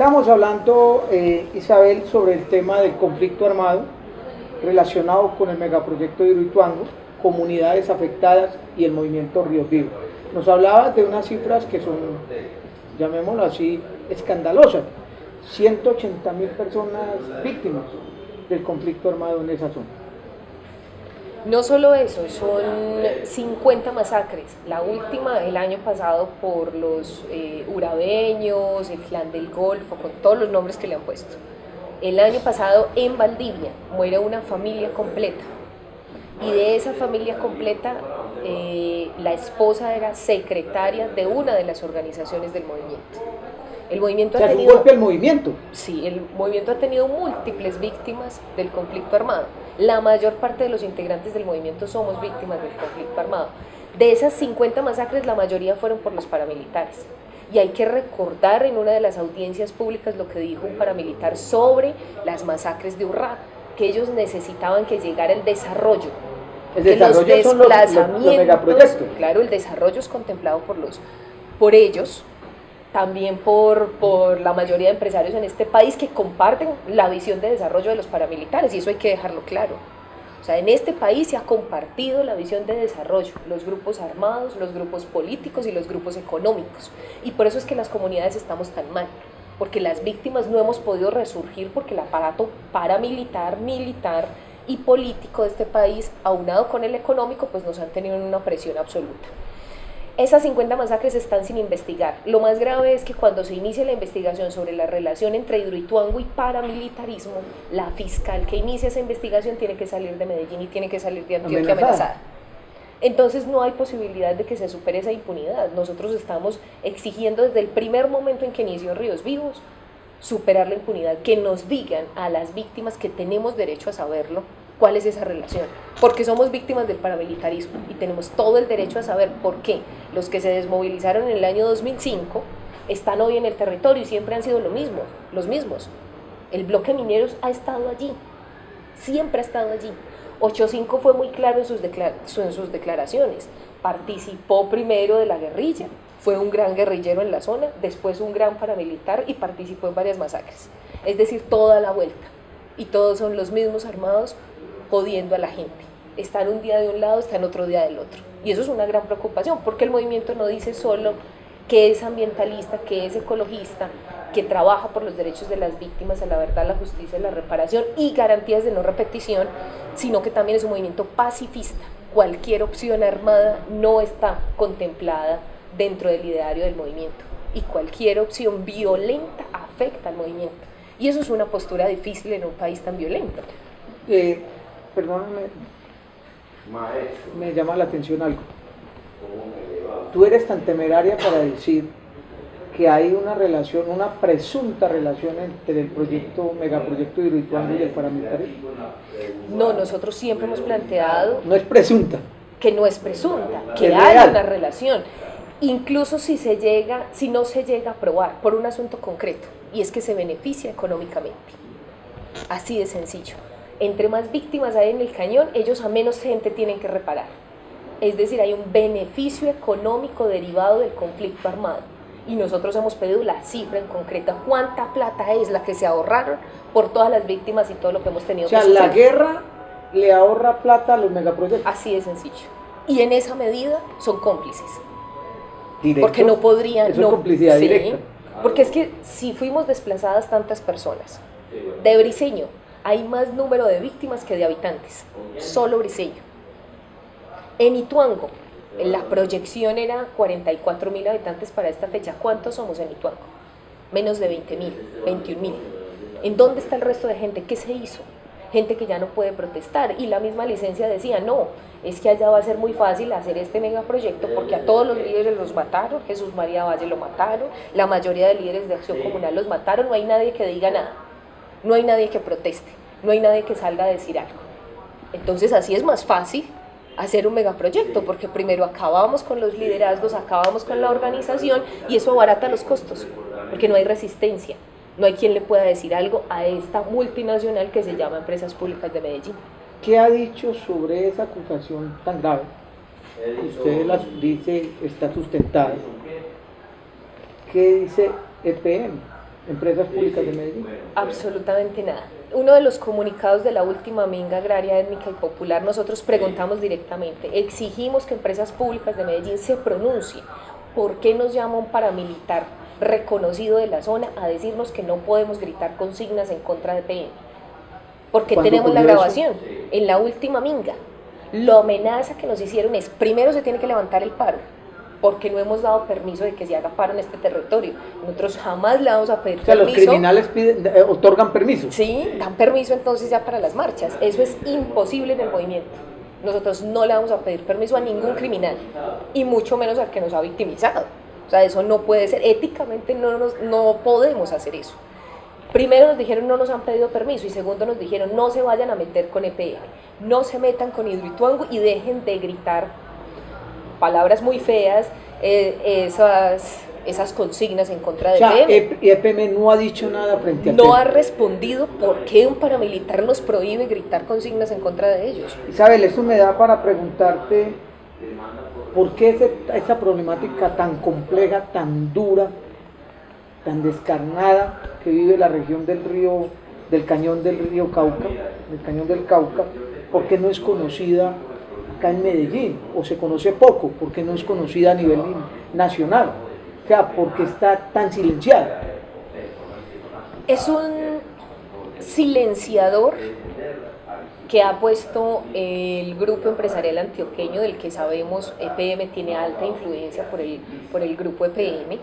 Estamos hablando, Isabel, sobre el tema del conflicto armado relacionado con el megaproyecto de Hidroituango, comunidades afectadas y el movimiento Ríos Vivos. Nos hablabas de unas cifras que son, llamémoslo así, escandalosas. 180.000 personas víctimas del conflicto armado en esa zona. No solo eso, son 50 masacres. La última el año pasado por los urabeños, el Clan del Golfo, con todos los nombres que le han puesto. El año pasado en Valdivia muere una familia completa. Y de esa familia completa, la esposa era secretaria de una de las organizaciones del movimiento. El movimiento ha tenido un golpe al movimiento. Sí, el movimiento ha tenido múltiples víctimas del conflicto armado. La mayor parte de los integrantes del movimiento somos víctimas del conflicto armado. De esas 50 masacres, la mayoría fueron por los paramilitares. Y hay que recordar en una de las audiencias públicas lo que dijo un paramilitar sobre las masacres de Urrá, que ellos necesitaban que llegara el desarrollo. El desarrollo son los megaproyectos. Claro, el desarrollo es contemplado por ellos, también por la mayoría de empresarios en este país que comparten la visión de desarrollo de los paramilitares, y eso hay que dejarlo claro. O sea, en este país se ha compartido la visión de desarrollo, los grupos armados, los grupos políticos y los grupos económicos, y por eso es que las comunidades estamos tan mal, porque las víctimas no hemos podido resurgir porque el aparato paramilitar, militar y político de este país, aunado con el económico, pues nos han tenido en una presión absoluta. Esas 50 masacres están sin investigar. Lo más grave es que cuando se inicia la investigación sobre la relación entre Hidroituango y paramilitarismo, la fiscal que inicia esa investigación tiene que salir de Medellín y tiene que salir de Antioquia amenazada. Entonces no hay posibilidad de que se supere esa impunidad. Nosotros estamos exigiendo desde el primer momento en que inició Ríos Vivos superar la impunidad, que nos digan a las víctimas que tenemos derecho a saberlo, cuál es esa relación, porque somos víctimas del paramilitarismo y tenemos todo el derecho a saber por qué los que se desmovilizaron en el año 2005 están hoy en el territorio y siempre han sido los mismos. El bloque mineros ha estado allí, siempre ha estado allí. 8-5 fue muy claro en sus declaraciones, participó primero de la guerrilla, fue un gran guerrillero en la zona, después un gran paramilitar y participó en varias masacres, es decir, toda la vuelta, y todos son los mismos armados jodiendo a la gente. Están un día de un lado, están otro día del otro. Y eso es una gran preocupación, porque el movimiento no dice solo que es ambientalista, que es ecologista, que trabaja por los derechos de las víctimas, a la verdad, la justicia, la reparación y garantías de no repetición, sino que también es un movimiento pacifista. Cualquier opción armada no está contemplada dentro del ideario del movimiento, y cualquier opción violenta afecta al movimiento. Y eso es una postura difícil en un país tan violento. Perdóname, me llama la atención algo. Tú eres tan temeraria para decir que hay una relación, una presunta relación entre el megaproyecto de Hidroituango y el paramilitarismo. No, nosotros siempre hemos planteado... No es presunta. Que no es presunta, que hay una relación. Incluso si no se llega a probar por un asunto concreto, y es que se beneficia económicamente. Así de sencillo. Entre más víctimas hay en el cañón, ellos a menos gente tienen que reparar. Es decir, hay un beneficio económico derivado del conflicto armado. Y nosotros hemos pedido la cifra en concreta. ¿Cuánta plata es la que se ahorraron por todas las víctimas y todo lo que hemos tenido que sufrir? O sea, la guerra le ahorra plata a los megaproyectos. Así de sencillo. Y en esa medida son cómplices. ¿Directos? Porque no podrían... Eso es complicidad directa. Porque es que si fuimos desplazadas tantas personas, de Briceño hay más número de víctimas que de habitantes, solo Briceño. En Ituango, la proyección era 44.000 habitantes para esta fecha. ¿Cuántos somos en Ituango? Menos de 20.000, 21.000. ¿En dónde está el resto de gente? ¿Qué se hizo? Gente que ya no puede protestar, y la misma licencia decía, no, es que allá va a ser muy fácil hacer este megaproyecto porque a todos los líderes los mataron, Jesús María Valle lo mataron, la mayoría de líderes de Acción Comunal los mataron, no hay nadie que diga nada, no hay nadie que proteste, no hay nadie que salga a decir algo. Entonces así es más fácil hacer un megaproyecto, porque primero acabamos con los liderazgos, acabamos con la organización, y eso abarata los costos, porque no hay resistencia. No hay quien le pueda decir algo a esta multinacional que se llama Empresas Públicas de Medellín. ¿Qué ha dicho sobre esa acusación tan grave? Usted la dice, está sustentada. ¿Qué dice EPM? empresas públicas de Medellín? Absolutamente nada. Uno de los comunicados de la última minga agraria, étnica y popular, nosotros preguntamos directamente, exigimos que empresas públicas de Medellín se pronuncien. ¿Por qué nos llama un paramilitar reconocido de la zona a decirnos que no podemos gritar consignas en contra de PM? Porque tenemos la grabación en la última minga. La amenaza que nos hicieron es, primero se tiene que levantar el paro, porque no hemos dado permiso de que se haga paro en este territorio. Nosotros jamás le vamos a pedir permiso. Los criminales otorgan permiso. Sí, dan permiso entonces ya para las marchas. Eso es imposible en el movimiento. Nosotros no le vamos a pedir permiso a ningún criminal, y mucho menos al que nos ha victimizado. O sea, eso no puede ser, éticamente no podemos hacer eso. Primero nos dijeron no nos han pedido permiso, y segundo nos dijeron no se vayan a meter con EPM, no se metan con Hidroituango y dejen de gritar palabras muy feas, esas consignas en contra de EPM. EPM no ha dicho nada frente a No ha respondido por qué un paramilitar nos prohíbe gritar consignas en contra de ellos. Isabel, eso me da para preguntarte por qué esa problemática tan compleja, tan dura, tan descarnada que vive la región del cañón del río Cauca, del cañón del Cauca, ¿por qué no es conocida acá en Medellín? O se conoce poco, ¿por qué no es conocida a nivel nacional? O sea, ¿por qué está tan silenciada? Es un silenciador que ha puesto el grupo empresarial antioqueño, del que sabemos EPM tiene alta influencia por el grupo EPM,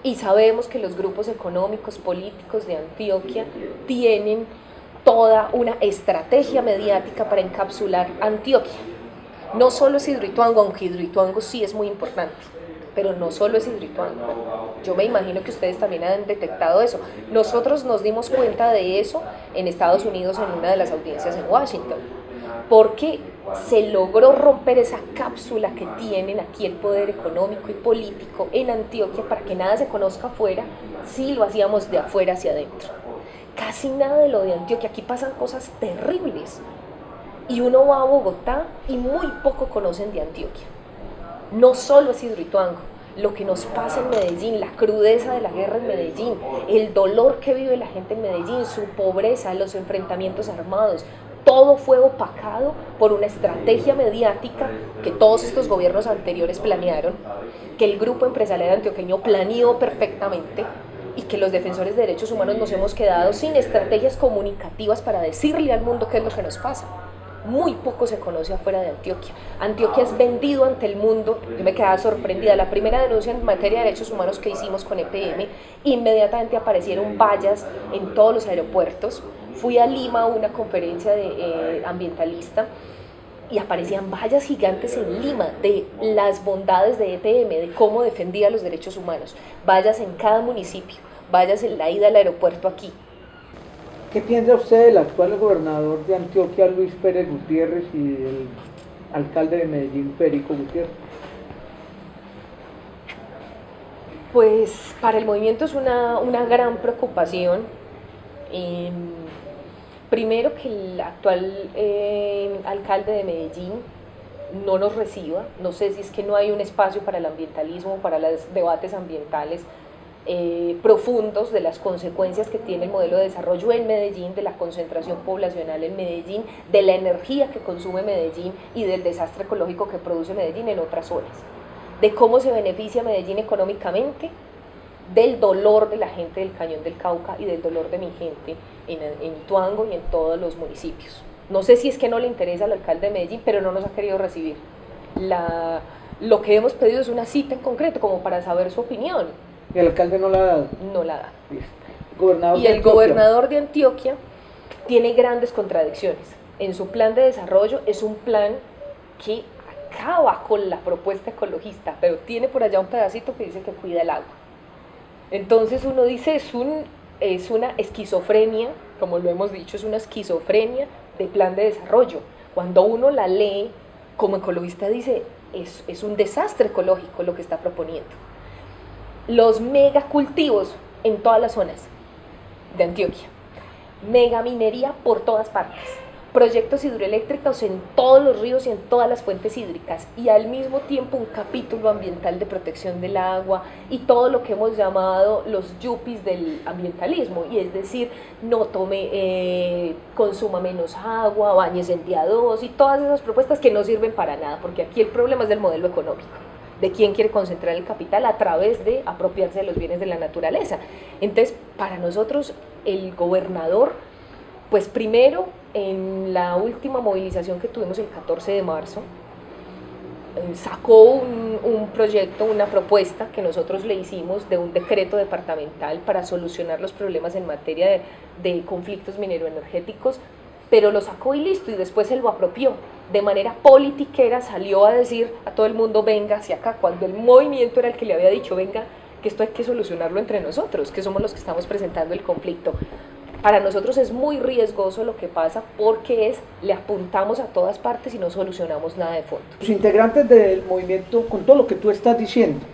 y sabemos que los grupos económicos, políticos de Antioquia tienen toda una estrategia mediática para encapsular Antioquia. No solo es Hidroituango, aunque Hidroituango sí es muy importante, pero no solo es Hidroituango. Yo me imagino que ustedes también han detectado eso. Nosotros nos dimos cuenta de eso en Estados Unidos en una de las audiencias en Washington, porque se logró romper esa cápsula que tienen aquí el poder económico y político en Antioquia para que nada se conozca afuera, si lo hacíamos de afuera hacia adentro. Casi nada de lo de Antioquia, aquí pasan cosas terribles, y uno va a Bogotá y muy poco conocen de Antioquia. No solo es Hidroituango, lo que nos pasa en Medellín, la crudeza de la guerra en Medellín, el dolor que vive la gente en Medellín, su pobreza, los enfrentamientos armados, todo fue opacado por una estrategia mediática que todos estos gobiernos anteriores planearon, que el grupo empresarial antioqueño planeó perfectamente, y que los defensores de derechos humanos nos hemos quedado sin estrategias comunicativas para decirle al mundo qué es lo que nos pasa. Muy poco se conoce afuera de Antioquia. Antioquia es vendido ante el mundo. Yo me quedaba sorprendida. La primera denuncia en materia de derechos humanos que hicimos con EPM, inmediatamente aparecieron vallas en todos los aeropuertos. Fui a Lima a una conferencia ambientalista, y aparecían vallas gigantes en Lima de las bondades de EPM, de cómo defendía los derechos humanos. Vallas en cada municipio, vallas en la ida al aeropuerto aquí. ¿Qué piensa usted del actual gobernador de Antioquia, Luis Pérez Gutiérrez, y del alcalde de Medellín, Federico Gutiérrez? Pues para el movimiento es una gran preocupación. Primero, que el actual alcalde de Medellín no nos reciba. No sé si es que no hay un espacio para el ambientalismo, para los debates ambientales profundos de las consecuencias que tiene el modelo de desarrollo en Medellín, de la concentración poblacional en Medellín, de la energía que consume Medellín y del desastre ecológico que produce Medellín en otras zonas, de cómo se beneficia Medellín económicamente, del dolor de la gente del Cañón del Cauca y del dolor de mi gente en Ituango y en todos los municipios. No sé si es que no le interesa al alcalde de Medellín, pero no nos ha querido recibir. Lo que hemos pedido es una cita en concreto, como para saber su opinión. ¿Y el alcalde no la ha dado? No la da. Y el gobernador de Antioquia tiene grandes contradicciones. En su plan de desarrollo es un plan que acaba con la propuesta ecologista, pero tiene por allá un pedacito que dice que cuida el agua. Entonces uno dice, es una esquizofrenia, como lo hemos dicho, es una esquizofrenia de plan de desarrollo. Cuando uno la lee, como ecologista dice, es un desastre ecológico lo que está proponiendo. Los megacultivos en todas las zonas de Antioquia, megaminería por todas partes, proyectos hidroeléctricos en todos los ríos y en todas las fuentes hídricas, y al mismo tiempo un capítulo ambiental de protección del agua y todo lo que hemos llamado los yuppies del ambientalismo, y es decir, no tome, consuma menos agua, bañes en día 2 y todas esas propuestas que no sirven para nada, porque aquí el problema es del modelo económico, de quién quiere concentrar el capital a través de apropiarse de los bienes de la naturaleza. Entonces, para nosotros, el gobernador, pues primero, en la última movilización que tuvimos el 14 de marzo, sacó un proyecto, una propuesta que nosotros le hicimos de un decreto departamental para solucionar los problemas en materia de conflictos mineroenergéticos, pero lo sacó y listo, y después se lo apropió. De manera politiquera salió a decir a todo el mundo, venga hacia acá, cuando el movimiento era el que le había dicho, venga, que esto hay que solucionarlo entre nosotros, que somos los que estamos presentando el conflicto. Para nosotros es muy riesgoso lo que pasa, porque le apuntamos a todas partes y no solucionamos nada de fondo. Los integrantes del movimiento, con todo lo que tú estás diciendo,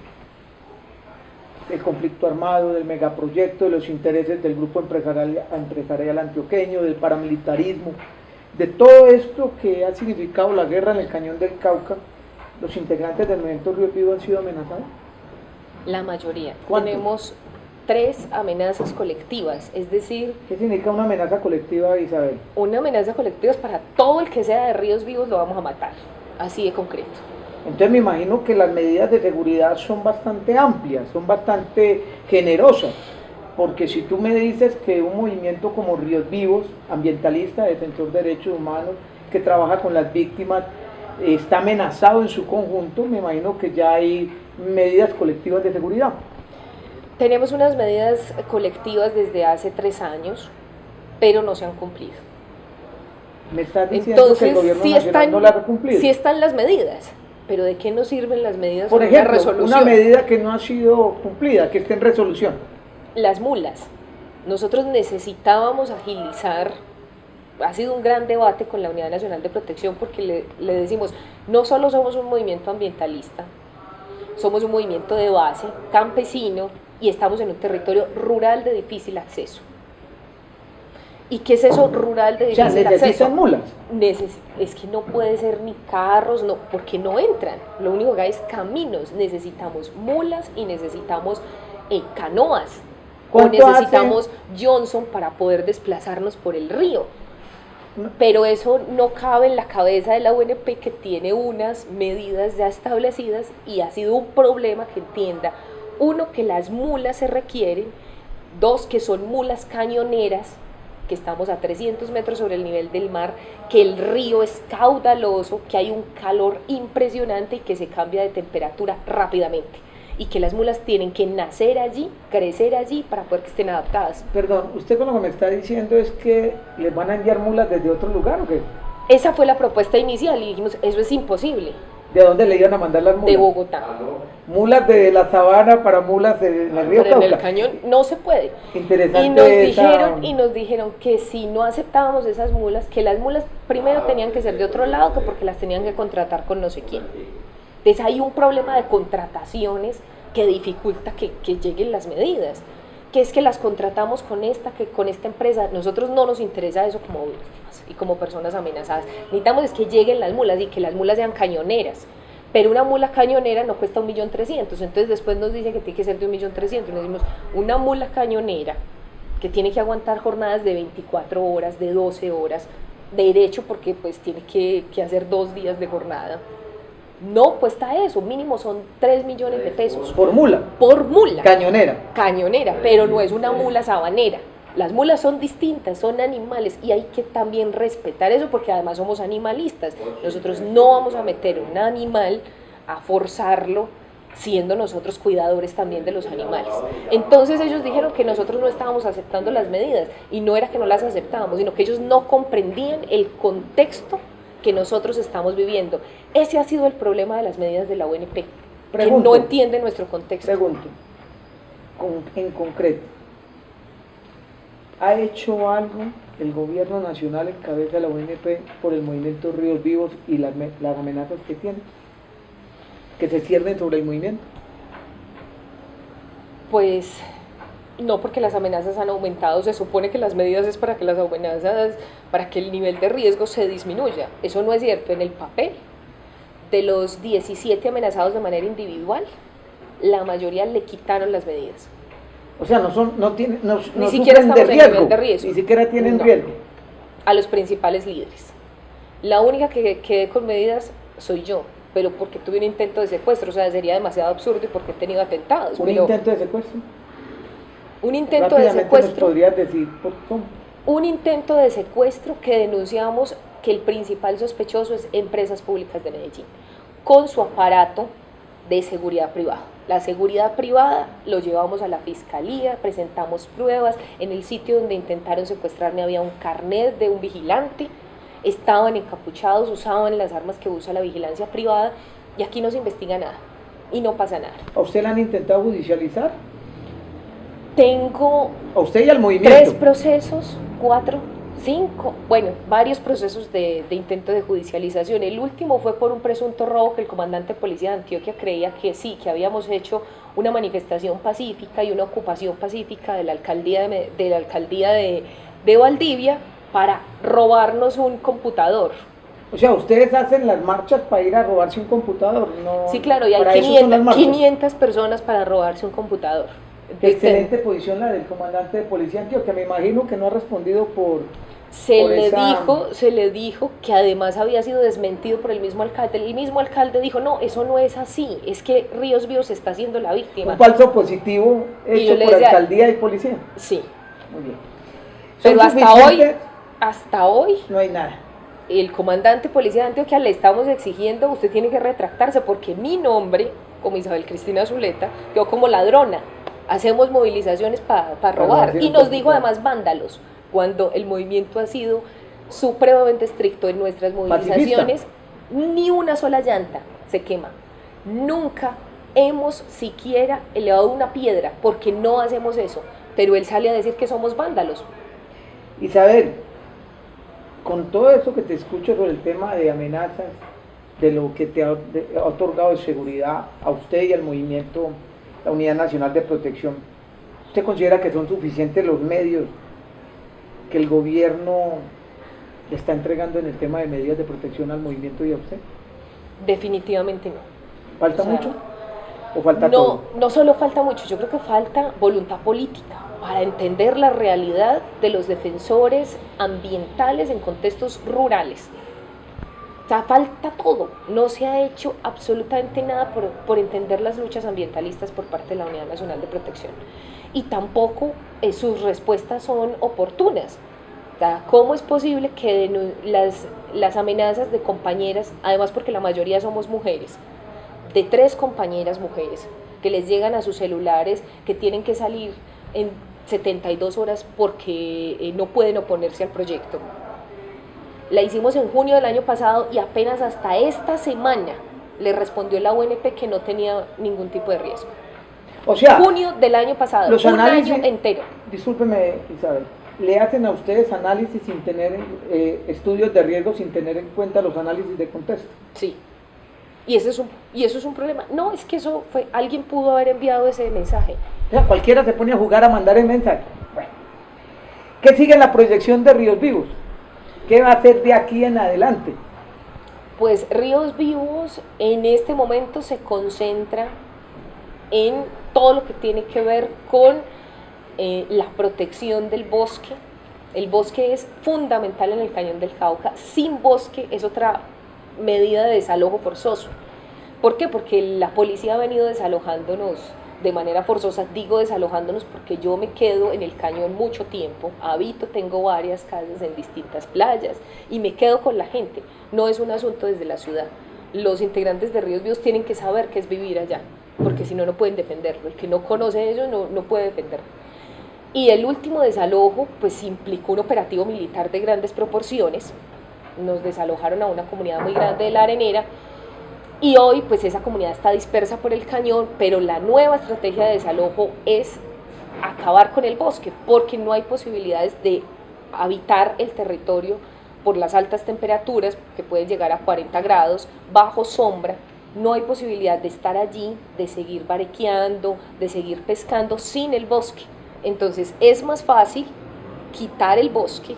del conflicto armado, del megaproyecto, de los intereses del grupo empresarial antioqueño, del paramilitarismo, de todo esto que ha significado la guerra en el Cañón del Cauca, ¿los integrantes del movimiento Ríos Vivos han sido amenazados? La mayoría. ¿Cuánto? Tenemos 3 amenazas colectivas, es decir... ¿Qué significa una amenaza colectiva, Isabel? Una amenaza colectiva es para todo el que sea de Ríos Vivos lo vamos a matar, así de concreto. Entonces me imagino que las medidas de seguridad son bastante amplias, son bastante generosas, porque si tú me dices que un movimiento como Ríos Vivos, ambientalista, defensor de derechos humanos, que trabaja con las víctimas, está amenazado en su conjunto, me imagino que ya hay medidas colectivas de seguridad. Tenemos unas medidas colectivas desde hace 3 años, pero no se han cumplido. Me estás diciendo Entonces, que el gobierno nacional no las ha cumplido. Sí están las medidas, pero ¿de qué nos sirven las medidas? Por ejemplo, una medida que no ha sido cumplida, que esté en resolución. Las mulas. Nosotros necesitábamos agilizar, ha sido un gran debate con la Unidad Nacional de Protección, porque le decimos, no solo somos un movimiento ambientalista, somos un movimiento de base, campesino, y estamos en un territorio rural de difícil acceso. ¿Y qué es eso rural de difícil acceso? ¿Necesitan mulas? Es que no puede ser ni carros, no, porque no entran. Lo único que hay es caminos. Necesitamos mulas y necesitamos canoas. O necesitamos Johnson para poder desplazarnos por el río. Pero eso no cabe en la cabeza de la UNP, que tiene unas medidas ya establecidas, y ha sido un problema que entienda, 1, que las mulas se requieren, 2, que son mulas cañoneras, que estamos a 300 metros sobre el nivel del mar, que el río es caudaloso, que hay un calor impresionante y que se cambia de temperatura rápidamente, y que las mulas tienen que nacer allí, crecer allí, para poder que estén adaptadas. Perdón, usted con lo que me está diciendo es que les van a enviar mulas desde otro lugar, ¿o qué? Esa fue la propuesta inicial y dijimos, eso es imposible. ¿De dónde le iban a mandar las mulas? De Bogotá. Mulas de la sabana para mulas en el río Cauca. En el cañón no se puede. Interesante. Y nos dijeron que si no aceptábamos esas mulas, que las mulas primero tenían que ser de otro lado, que porque las tenían que contratar con no sé quién. Entonces hay un problema de contrataciones que dificulta que lleguen las medidas, que es que las contratamos con esta empresa. Nosotros no nos interesa eso como víctimas y como personas amenazadas. Necesitamos es que lleguen las mulas y que las mulas sean cañoneras. Pero una mula cañonera no cuesta 1.300.000, entonces después nos dice que tiene que ser de 1.300.000, y nos decimos, una mula cañonera que tiene que aguantar jornadas de 24 horas, de 12 horas, de derecho, porque pues tiene que hacer 2 días de jornada, no cuesta eso, mínimo son 3 millones de pesos. ¿Por mula? Por mula. Cañonera. Cañonera, pero no es una mula sabanera. Las mulas son distintas, son animales, y hay que también respetar eso, porque además somos animalistas. Nosotros no vamos a meter un animal a forzarlo, siendo nosotros cuidadores también de los animales. Entonces ellos dijeron que nosotros no estábamos aceptando las medidas, y no era que no las aceptábamos, sino que ellos no comprendían el contexto que nosotros estamos viviendo. Ese ha sido el problema de las medidas de la UNP, que no entiende nuestro contexto. Pregunto, en concreto, ¿ha hecho algo el gobierno nacional en cabeza de la UNP por el movimiento Ríos Vivos y las amenazas que tiene, que se ciernen sobre el movimiento? Pues No, porque las amenazas han aumentado. Se supone que las medidas es para que las amenazas, para que el nivel de riesgo se disminuya. Eso no es cierto. En el papel, de los 17 amenazados de manera individual, la mayoría le quitaron las medidas. O sea, no tienen, ni siquiera estamos en nivel de riesgo. Ni siquiera tienen riesgo. A los principales líderes. La única que quedé con medidas soy yo, pero porque tuve un intento de secuestro. O sea, sería demasiado absurdo y porque he tenido atentados. ¿Un intento de secuestro? Un intento de secuestro. ¿Nos podrías decir por cómo? Un intento de secuestro que denunciamos que el principal sospechoso es Empresas Públicas de Medellín, con su aparato de seguridad privada. La seguridad privada lo llevamos a la fiscalía, presentamos pruebas. En el sitio donde intentaron secuestrarme había un carnet de un vigilante, estaban encapuchados, usaban las armas que usa la vigilancia privada, y aquí no se investiga nada y no pasa nada. ¿A usted la han intentado judicializar? Tengo a usted y al movimiento 3 procesos, 4, 5, bueno, varios procesos de intento de judicialización. El último fue por un presunto robo que el comandante de policía de Antioquia creía que sí, que habíamos hecho una manifestación pacífica y una ocupación pacífica de la alcaldía de Valdivia para robarnos un computador. O sea, ustedes hacen las marchas para ir a robarse un computador, ¿no? Sí, claro, y hay 500 personas para robarse un computador. Excelente posición la del comandante de policía Antioquia, me imagino que no ha respondido se le dijo que además había sido desmentido por el mismo alcalde. El mismo alcalde dijo, no, eso no es así, es que Ríos Vivos está siendo la víctima. Un falso positivo hecho por alcaldía y policía. Sí. Muy bien. Pero hasta hoy no hay nada. El comandante de policía de Antioquia le estamos exigiendo, usted tiene que retractarse porque mi nombre, como Isabel Cristina Zuleta, quedó como ladrona. Hacemos movilizaciones para robar, y nos dijo además vándalos, cuando el movimiento ha sido supremamente estricto en nuestras movilizaciones. Pacifista. Ni una sola llanta se quema, nunca hemos siquiera elevado una piedra, porque no hacemos eso, pero él sale a decir que somos vándalos. Isabel, con todo eso que te escucho sobre el tema de amenazas, de lo que te ha otorgado de seguridad a usted y al movimiento, la Unidad Nacional de Protección, ¿usted considera que son suficientes los medios que el gobierno le está entregando en el tema de medidas de protección al movimiento y a usted? Definitivamente no. ¿Falta mucho? ¿O falta todo? No solo falta mucho, yo creo que falta voluntad política para entender la realidad de los defensores ambientales en contextos rurales. O sea, falta todo, no se ha hecho absolutamente nada por entender las luchas ambientalistas por parte de la Unidad Nacional de Protección, y tampoco sus respuestas son oportunas. O sea, ¿cómo es posible que las amenazas de compañeras, además porque la mayoría somos mujeres, de 3 compañeras mujeres que les llegan a sus celulares que tienen que salir en 72 horas porque no pueden oponerse al proyecto? La hicimos en junio del año pasado y apenas hasta esta semana le respondió la UNP que no tenía ningún tipo de riesgo. O sea, junio del año pasado, un año entero. Discúlpeme, Isabel, ¿le hacen a ustedes análisis sin tener estudios de riesgo, sin tener en cuenta los análisis de contexto? Sí. Y eso es un problema. No, es que alguien pudo haber enviado ese mensaje. O sea, cualquiera se pone a jugar a mandar el mensaje. Bueno, ¿qué sigue en la proyección de Ríos Vivos? ¿Qué va a hacer de aquí en adelante? Pues Ríos Vivos en este momento se concentra en todo lo que tiene que ver con la protección del bosque. El bosque es fundamental en el Cañón del Cauca. Sin bosque es otra medida de desalojo forzoso. ¿Por qué? Porque la policía ha venido desalojándonos de manera forzosa. Digo desalojándonos porque yo me quedo en el cañón mucho tiempo, habito, tengo varias casas en distintas playas y me quedo con la gente. No es un asunto desde la ciudad. Los integrantes de Ríos Vivos tienen que saber qué es vivir allá, porque si no, no pueden defenderlo. El que no conoce eso no puede defenderlo. Y el último desalojo pues implicó un operativo militar de grandes proporciones. Nos desalojaron a una comunidad muy grande de La Arenera, y hoy pues esa comunidad está dispersa por el cañón, pero la nueva estrategia de desalojo es acabar con el bosque, porque no hay posibilidades de habitar el territorio por las altas temperaturas, que pueden llegar a 40 grados, bajo sombra. No hay posibilidad de estar allí, de seguir barequeando, de seguir pescando sin el bosque. Entonces es más fácil quitar el bosque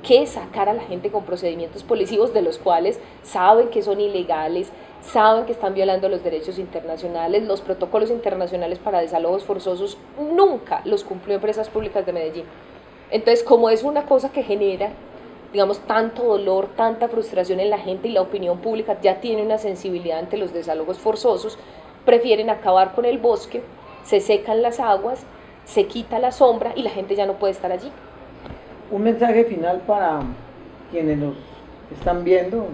que sacar a la gente con procedimientos policivos de los cuales saben que son ilegales, saben que están violando los derechos internacionales, los protocolos internacionales para desalojos forzosos, nunca los cumplió Empresas Públicas de Medellín. Entonces, como es una cosa que genera, digamos, tanto dolor, tanta frustración en la gente y la opinión pública ya tiene una sensibilidad ante los desalojos forzosos, prefieren acabar con el bosque, se secan las aguas, se quita la sombra y la gente ya no puede estar allí. Un mensaje final para quienes nos están viendo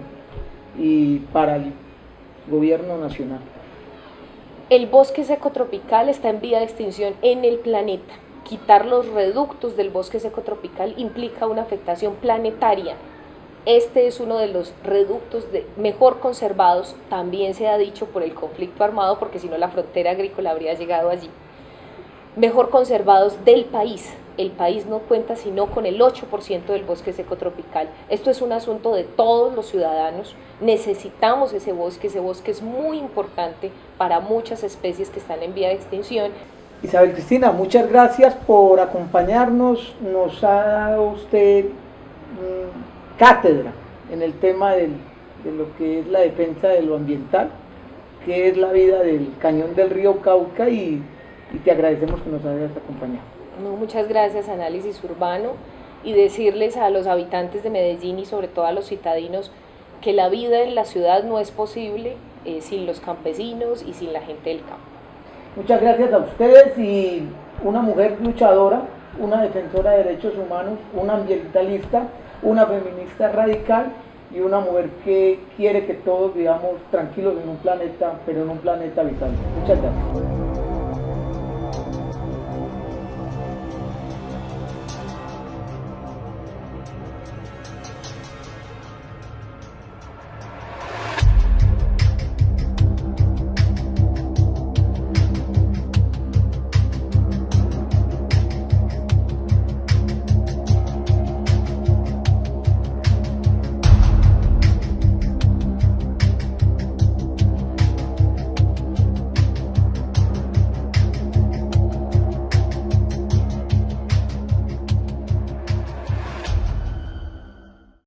y para el gobierno nacional. El bosque seco tropical está en vía de extinción en el planeta. Quitar los reductos del bosque seco tropical implica una afectación planetaria. Este es uno de los reductos mejor conservados, también se ha dicho por el conflicto armado, porque si no la frontera agrícola habría llegado allí. Mejor conservados del país. El país no cuenta sino con el 8% del bosque seco tropical. Esto es un asunto de todos los ciudadanos. Necesitamos ese bosque es muy importante para muchas especies que están en vía de extinción. Isabel Cristina, muchas gracias por acompañarnos. Nos ha dado usted cátedra en el tema de lo que es la defensa de lo ambiental, que es la vida del cañón del río Cauca, y te agradecemos que nos hayas acompañado. No, muchas gracias, Análisis Urbano, y decirles a los habitantes de Medellín y sobre todo a los citadinos que la vida en la ciudad no es posible sin los campesinos y sin la gente del campo. Muchas gracias a ustedes, y una mujer luchadora, una defensora de derechos humanos, una ambientalista, una feminista radical y una mujer que quiere que todos vivamos tranquilos en un planeta, pero en un planeta habitable. Muchas gracias.